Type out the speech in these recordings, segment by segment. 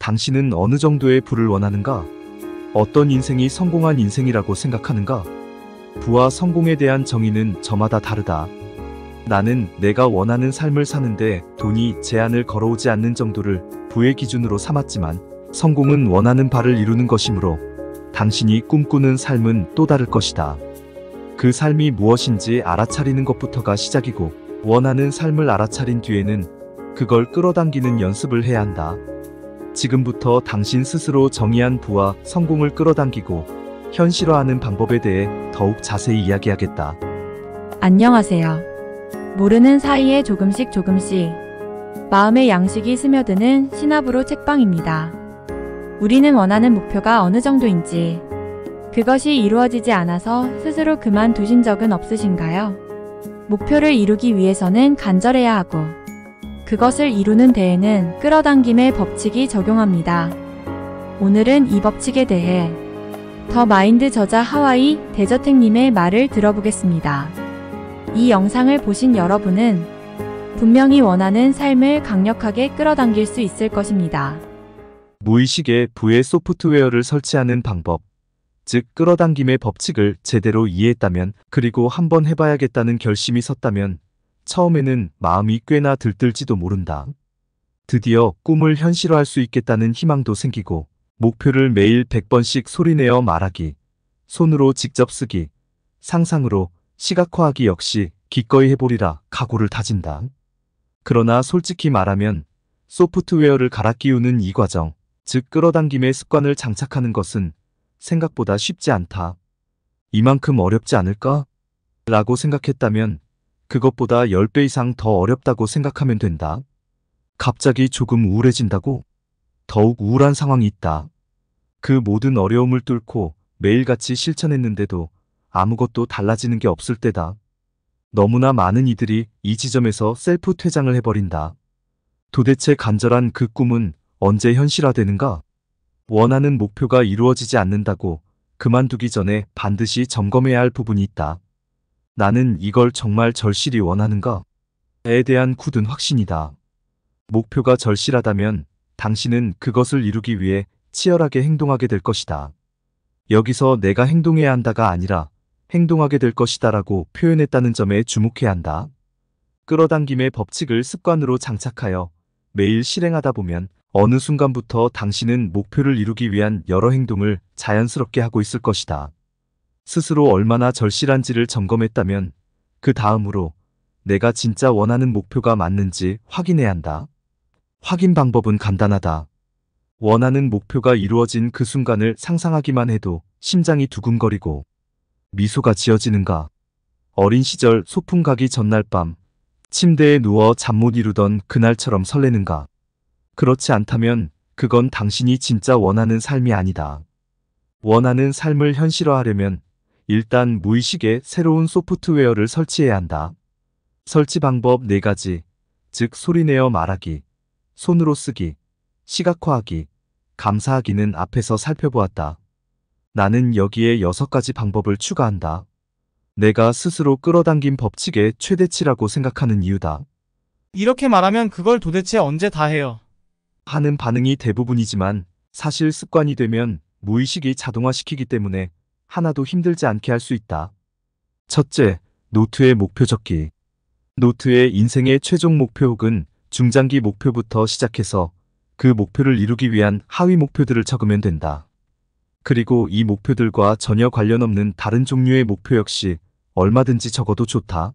당신은 어느 정도의 부를 원하는가? 어떤 인생이 성공한 인생이라고 생각하는가? 부와 성공에 대한 정의는 저마다 다르다. 나는 내가 원하는 삶을 사는데 돈이 제한을 걸어오지 않는 정도를 부의 기준으로 삼았지만 성공은 원하는 바를 이루는 것이므로 당신이 꿈꾸는 삶은 또 다를 것이다. 그 삶이 무엇인지 알아차리는 것부터가 시작이고 원하는 삶을 알아차린 뒤에는 그걸 끌어당기는 연습을 해야 한다. 지금부터 당신 스스로 정의한 부와 성공을 끌어당기고 현실화하는 방법에 대해 더욱 자세히 이야기하겠다. 안녕하세요. 모르는 사이에 조금씩 마음의 양식이 스며드는 신압으로 책방입니다. 우리는 원하는 목표가 어느 정도인지, 그것이 이루어지지 않아서 스스로 그만두신 적은 없으신가요? 목표를 이루기 위해서는 간절해야 하고, 그것을 이루는 데에는 끌어당김의 법칙이 적용합니다. 오늘은 이 법칙에 대해 더 마인드 저자 하와이 대저택님의 말을 들어보겠습니다. 이 영상을 보신 여러분은 분명히 원하는 삶을 강력하게 끌어당길 수 있을 것입니다. 무의식에 부의 소프트웨어를 설치하는 방법, 즉 끌어당김의 법칙을 제대로 이해했다면, 그리고 한번 해봐야겠다는 결심이 섰다면 처음에는 마음이 꽤나 들뜰지도 모른다. 드디어 꿈을 현실화할 수 있겠다는 희망도 생기고 목표를 매일 100번씩 소리내어 말하기, 손으로 직접 쓰기, 상상으로 시각화하기 역시 기꺼이 해보리라 각오를 다진다. 그러나 솔직히 말하면 소프트웨어를 갈아 끼우는 이 과정, 즉 끌어당김의 습관을 장착하는 것은 생각보다 쉽지 않다. 이만큼 어렵지 않을까? 라고 생각했다면 그것보다 10배 이상 더 어렵다고 생각하면 된다. 갑자기 조금 우울해진다고? 더욱 우울한 상황이 있다. 그 모든 어려움을 뚫고 매일같이 실천했는데도 아무것도 달라지는 게 없을 때다. 너무나 많은 이들이 이 지점에서 셀프 퇴장을 해버린다. 도대체 간절한 그 꿈은 언제 현실화되는가? 원하는 목표가 이루어지지 않는다고 그만두기 전에 반드시 점검해야 할 부분이 있다. 나는 이걸 정말 절실히 원하는가? 에 대한 굳은 확신이다. 목표가 절실하다면 당신은 그것을 이루기 위해 치열하게 행동하게 될 것이다. 여기서 내가 행동해야 한다가 아니라 행동하게 될 것이다 라고 표현했다는 점에 주목해야 한다. 끌어당김의 법칙을 습관으로 장착하여 매일 실행하다 보면 어느 순간부터 당신은 목표를 이루기 위한 여러 행동을 자연스럽게 하고 있을 것이다. 스스로 얼마나 절실한지를 점검했다면 그 다음으로 내가 진짜 원하는 목표가 맞는지 확인해야 한다. 확인 방법은 간단하다. 원하는 목표가 이루어진 그 순간을 상상하기만 해도 심장이 두근거리고 미소가 지어지는가? 어린 시절 소풍 가기 전날 밤 침대에 누워 잠 못 이루던 그날처럼 설레는가? 그렇지 않다면 그건 당신이 진짜 원하는 삶이 아니다. 원하는 삶을 현실화하려면 일단 무의식에 새로운 소프트웨어를 설치해야 한다. 설치 방법 4가지, 즉 소리내어 말하기, 손으로 쓰기, 시각화하기, 감사하기는 앞에서 살펴보았다. 나는 여기에 6가지 방법을 추가한다. 내가 스스로 끌어당긴 법칙의 최대치라고 생각하는 이유다. 이렇게 말하면 그걸 도대체 언제 다 해요? 하는 반응이 대부분이지만 사실 습관이 되면 무의식이 자동화시키기 때문에 하나도 힘들지 않게 할 수 있다. 첫째, 노트에 목표 적기. 노트에 인생의 최종 목표 혹은 중장기 목표부터 시작해서 그 목표를 이루기 위한 하위 목표들을 적으면 된다. 그리고 이 목표들과 전혀 관련 없는 다른 종류의 목표 역시 얼마든지 적어도 좋다.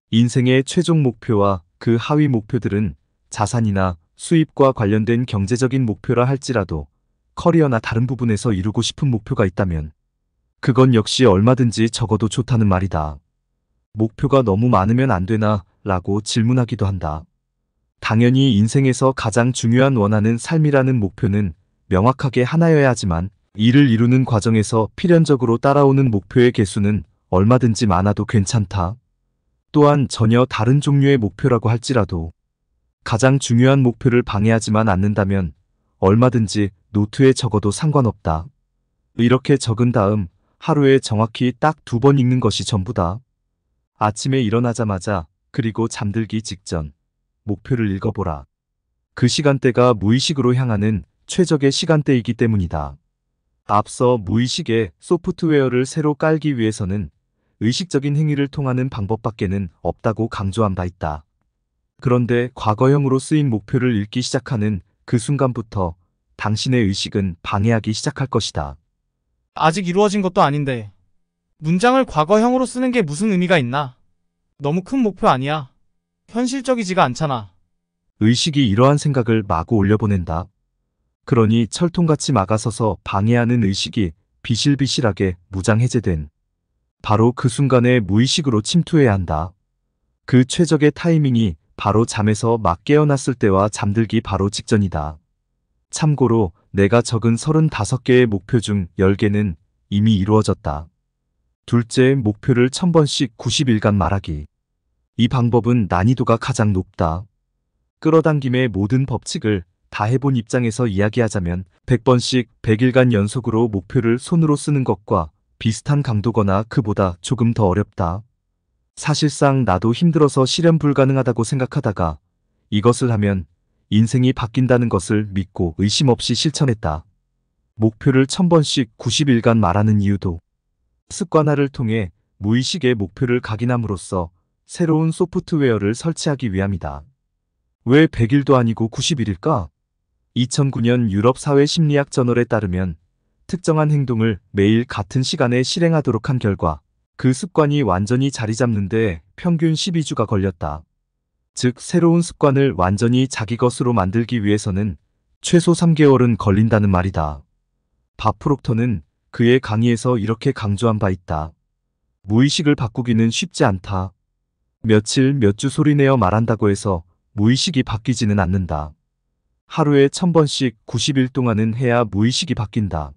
인생의 최종 목표와 그 하위 목표들은 자산이나 수입과 관련된 경제적인 목표라 할지라도 커리어나 다른 부분에서 이루고 싶은 목표가 있다면 그건 역시 얼마든지 적어도 좋다는 말이다. 목표가 너무 많으면 안 되나? 라고 질문하기도 한다. 당연히 인생에서 가장 중요한 원하는 삶이라는 목표는 명확하게 하나여야 하지만 이를 이루는 과정에서 필연적으로 따라오는 목표의 개수는 얼마든지 많아도 괜찮다. 또한 전혀 다른 종류의 목표라고 할지라도 가장 중요한 목표를 방해하지만 않는다면 얼마든지 노트에 적어도 상관없다. 이렇게 적은 다음 하루에 정확히 딱 2번 읽는 것이 전부다. 아침에 일어나자마자 그리고 잠들기 직전 목표를 읽어보라. 그 시간대가 무의식으로 향하는 최적의 시간대이기 때문이다. 앞서 무의식의 소프트웨어를 새로 깔기 위해서는 의식적인 행위를 통하는 방법밖에는 없다고 강조한 바 있다. 그런데 과거형으로 쓰인 목표를 읽기 시작하는 그 순간부터 당신의 의식은 방해하기 시작할 것이다. 아직 이루어진 것도 아닌데 문장을 과거형으로 쓰는 게 무슨 의미가 있나? 너무 큰 목표 아니야? 현실적이지가 않잖아. 의식이 이러한 생각을 마구 올려보낸다. 그러니 철통같이 막아서서 방해하는 의식이 비실비실하게 무장해제된 바로 그 순간에 무의식으로 침투해야 한다. 그 최적의 타이밍이 바로 잠에서 막 깨어났을 때와 잠들기 바로 직전이다. 참고로 내가 적은 35개의 목표 중 10개는 이미 이루어졌다. 둘째, 목표를 1000번씩 90일간 말하기. 이 방법은 난이도가 가장 높다. 끌어당김의 모든 법칙을 다 해본 입장에서 이야기하자면 100번씩 100일간 연속으로 목표를 손으로 쓰는 것과 비슷한 강도거나 그보다 조금 더 어렵다. 사실상 나도 힘들어서 실현 불가능하다고 생각하다가 이것을 하면 인생이 바뀐다는 것을 믿고 의심 없이 실천했다. 목표를 1000번씩 90일간 말하는 이유도 습관화를 통해 무의식의 목표를 각인함으로써 새로운 소프트웨어를 설치하기 위함이다. 왜 100일도 아니고 90일일까? 2009년 유럽 사회심리학 저널에 따르면 특정한 행동을 매일 같은 시간에 실행하도록 한 결과 그 습관이 완전히 자리 잡는데 평균 12주가 걸렸다. 즉, 새로운 습관을 완전히 자기 것으로 만들기 위해서는 최소 3개월은 걸린다는 말이다. 밥 프록터는 그의 강의에서 이렇게 강조한 바 있다. 무의식을 바꾸기는 쉽지 않다. 며칠 몇 주 소리내어 말한다고 해서 무의식이 바뀌지는 않는다. 하루에 1000번씩 90일 동안은 해야 무의식이 바뀐다.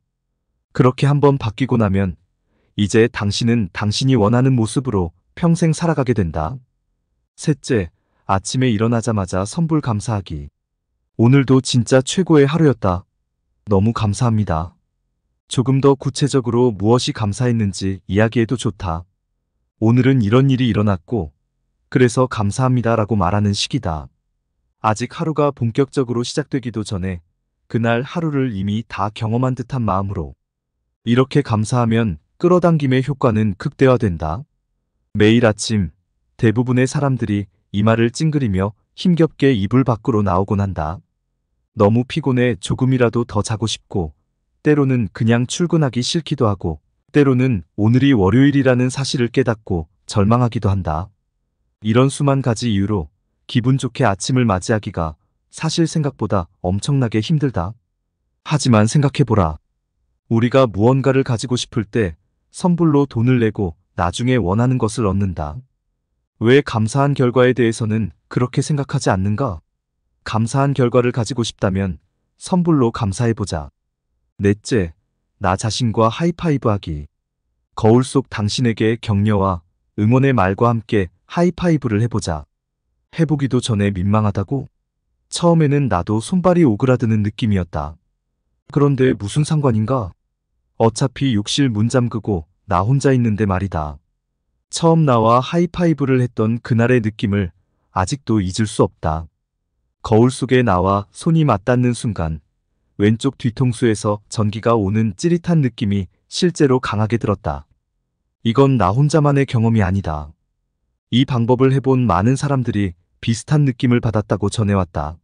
그렇게 한번 바뀌고 나면 이제 당신은 당신이 원하는 모습으로 평생 살아가게 된다. 셋째, 아침에 일어나자마자 선불 감사하기. 오늘도 진짜 최고의 하루였다. 너무 감사합니다. 조금 더 구체적으로 무엇이 감사했는지 이야기해도 좋다. 오늘은 이런 일이 일어났고 그래서 감사합니다라고 말하는 식이다. 아직 하루가 본격적으로 시작되기도 전에 그날 하루를 이미 다 경험한 듯한 마음으로 이렇게 감사하면 끌어당김의 효과는 극대화된다. 매일 아침 대부분의 사람들이 이마를 찡그리며 힘겹게 이불 밖으로 나오곤 한다. 너무 피곤해 조금이라도 더 자고 싶고 때로는 그냥 출근하기 싫기도 하고 때로는 오늘이 월요일이라는 사실을 깨닫고 절망하기도 한다. 이런 수만 가지 이유로 기분 좋게 아침을 맞이하기가 사실 생각보다 엄청나게 힘들다. 하지만 생각해보라. 우리가 무언가를 가지고 싶을 때 선불로 돈을 내고 나중에 원하는 것을 얻는다. 왜 감사한 결과에 대해서는 그렇게 생각하지 않는가? 감사한 결과를 가지고 싶다면 선불로 감사해보자. 넷째, 나 자신과 하이파이브 하기. 거울 속 당신에게 격려와 응원의 말과 함께 하이파이브를 해보자. 해보기도 전에 민망하다고? 처음에는 나도 손발이 오그라드는 느낌이었다. 그런데 무슨 상관인가? 어차피 욕실 문 잠그고 나 혼자 있는데 말이다. 처음 나와 하이파이브를 했던 그날의 느낌을 아직도 잊을 수 없다. 거울 속에 나와 손이 맞닿는 순간 왼쪽 뒤통수에서 전기가 오는 찌릿한 느낌이 실제로 강하게 들었다. 이건 나 혼자만의 경험이 아니다. 이 방법을 해본 많은 사람들이 비슷한 느낌을 받았다고 전해왔다.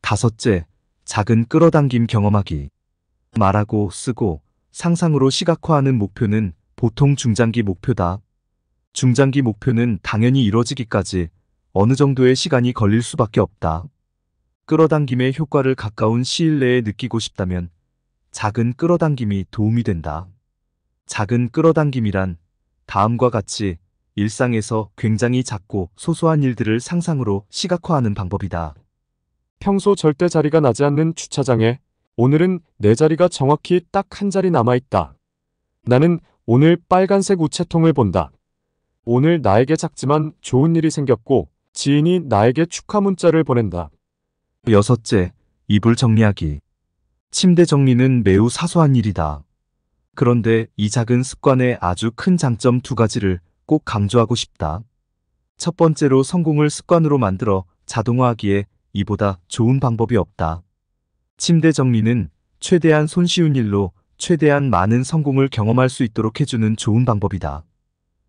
다섯째, 작은 끌어당김 경험하기. 말하고 쓰고 상상으로 시각화하는 목표는 보통 중장기 목표다. 중장기 목표는 당연히 이뤄지기까지 어느 정도의 시간이 걸릴 수밖에 없다. 끌어당김의 효과를 가까운 시일 내에 느끼고 싶다면 작은 끌어당김이 도움이 된다. 작은 끌어당김이란 다음과 같이 일상에서 굉장히 작고 소소한 일들을 상상으로 시각화하는 방법이다. 평소 절대 자리가 나지 않는 주차장에 오늘은 내 자리가 정확히 딱 한 자리 남아있다. 나는 오늘 빨간색 우체통을 본다. 오늘 나에게 작지만 좋은 일이 생겼고 지인이 나에게 축하 문자를 보낸다. 여섯째, 이불 정리하기. 침대 정리는 매우 사소한 일이다. 그런데 이 작은 습관의 아주 큰 장점 2가지를 꼭 강조하고 싶다. 첫 번째로 성공을 습관으로 만들어 자동화하기에 이보다 좋은 방법이 없다. 침대 정리는 최대한 손쉬운 일로 최대한 많은 성공을 경험할 수 있도록 해주는 좋은 방법이다.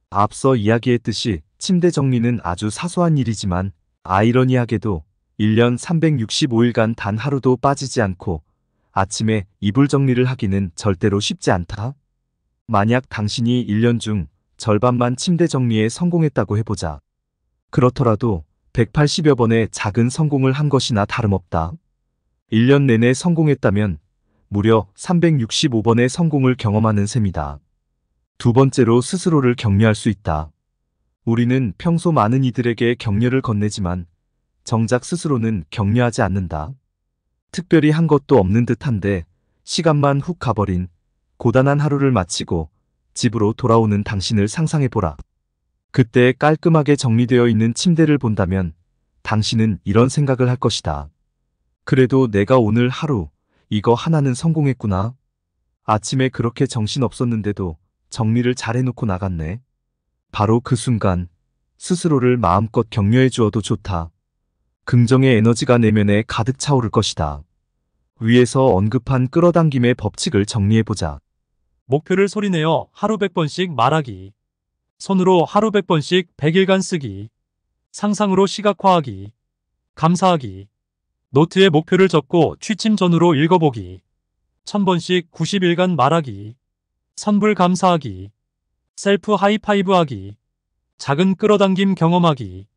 앞서 이야기했듯이 침대 정리는 아주 사소한 일이지만 아이러니하게도 1년 365일간 단 하루도 빠지지 않고 아침에 이불 정리를 하기는 절대로 쉽지 않다. 만약 당신이 1년 중 절반만 침대 정리에 성공했다고 해보자. 그렇더라도 180여 번의 작은 성공을 한 것이나 다름없다. 1년 내내 성공했다면 무려 365번의 성공을 경험하는 셈이다. 두 번째로 스스로를 격려할 수 있다. 우리는 평소 많은 이들에게 격려를 건네지만 정작 스스로는 격려하지 않는다. 특별히 한 것도 없는 듯한데 시간만 훅 가버린 고단한 하루를 마치고 집으로 돌아오는 당신을 상상해보라. 그때 깔끔하게 정리되어 있는 침대를 본다면 당신은 이런 생각을 할 것이다. 그래도 내가 오늘 하루 이거 하나는 성공했구나. 아침에 그렇게 정신없었는데도 정리를 잘 해놓고 나갔네. 바로 그 순간 스스로를 마음껏 격려해 주어도 좋다. 긍정의 에너지가 내면에 가득 차오를 것이다. 위에서 언급한 끌어당김의 법칙을 정리해보자. 목표를 소리내어 하루 100번씩 말하기. 손으로 하루 100번씩 100일간 쓰기. 상상으로 시각화하기. 감사하기. 노트에 목표를 적고 취침 전후로 읽어보기. 1000번씩 90일간 말하기. 선불 감사하기. 셀프 하이파이브 하기. 작은 끌어당김 경험하기.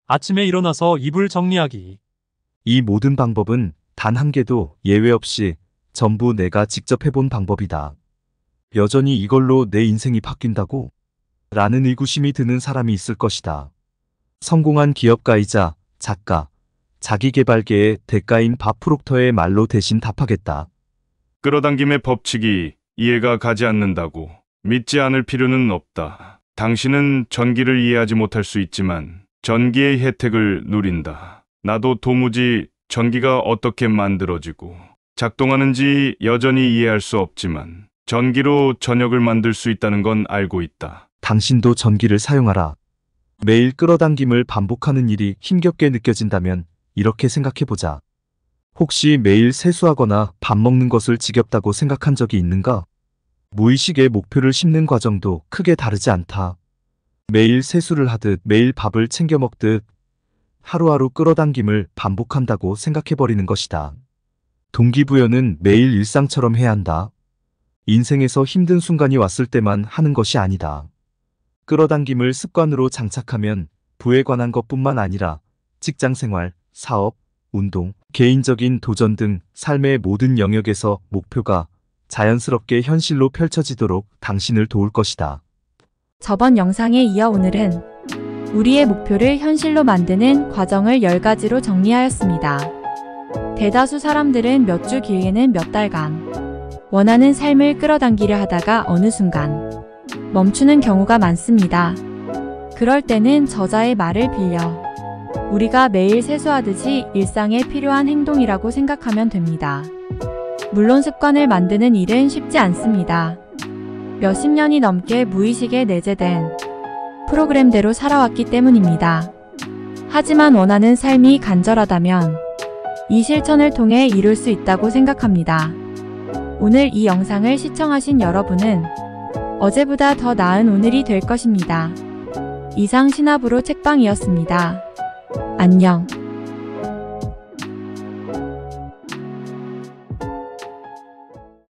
아침에 일어나서 이불 정리하기. 이 모든 방법은 단 한 개도 예외 없이 전부 내가 직접 해본 방법이다. 여전히 이걸로 내 인생이 바뀐다고? 라는 의구심이 드는 사람이 있을 것이다. 성공한 기업가이자 작가, 자기계발계의 대가인 밥 프록터의 말로 대신 답하겠다. 끌어당김의 법칙이 이해가 가지 않는다고 믿지 않을 필요는 없다. 당신은 전기를 이해하지 못할 수 있지만 전기의 혜택을 누린다. 나도 도무지 전기가 어떻게 만들어지고 작동하는지 여전히 이해할 수 없지만 전기로 저녁을 만들 수 있다는 건 알고 있다. 당신도 전기를 사용하라. 매일 끌어당김을 반복하는 일이 힘겹게 느껴진다면 이렇게 생각해보자. 혹시 매일 세수하거나 밥 먹는 것을 지겹다고 생각한 적이 있는가? 무의식의 목표를 심는 과정도 크게 다르지 않다. 매일 세수를 하듯 매일 밥을 챙겨 먹듯 하루하루 끌어당김을 반복한다고 생각해버리는 것이다. 동기부여는 매일 일상처럼 해야 한다. 인생에서 힘든 순간이 왔을 때만 하는 것이 아니다. 끌어당김을 습관으로 장착하면 부에 관한 것뿐만 아니라 직장생활, 사업, 운동, 개인적인 도전 등 삶의 모든 영역에서 목표가 자연스럽게 현실로 펼쳐지도록 당신을 도울 것이다. 저번 영상에 이어 오늘은 우리의 목표를 현실로 만드는 과정을 10가지로 정리하였습니다. 대다수 사람들은 몇 주 길게는 몇 달간 원하는 삶을 끌어당기려 하다가 어느 순간 멈추는 경우가 많습니다. 그럴 때는 저자의 말을 빌려 우리가 매일 세수하듯이 일상에 필요한 행동이라고 생각하면 됩니다. 물론 습관을 만드는 일은 쉽지 않습니다. 몇십 년이 넘게 무의식에 내재된 프로그램대로 살아왔기 때문입니다. 하지만 원하는 삶이 간절하다면 이 실천을 통해 이룰 수 있다고 생각합니다. 오늘 이 영상을 시청하신 여러분은 어제보다 더 나은 오늘이 될 것입니다. 이상 신압으로 책방이었습니다. 안녕.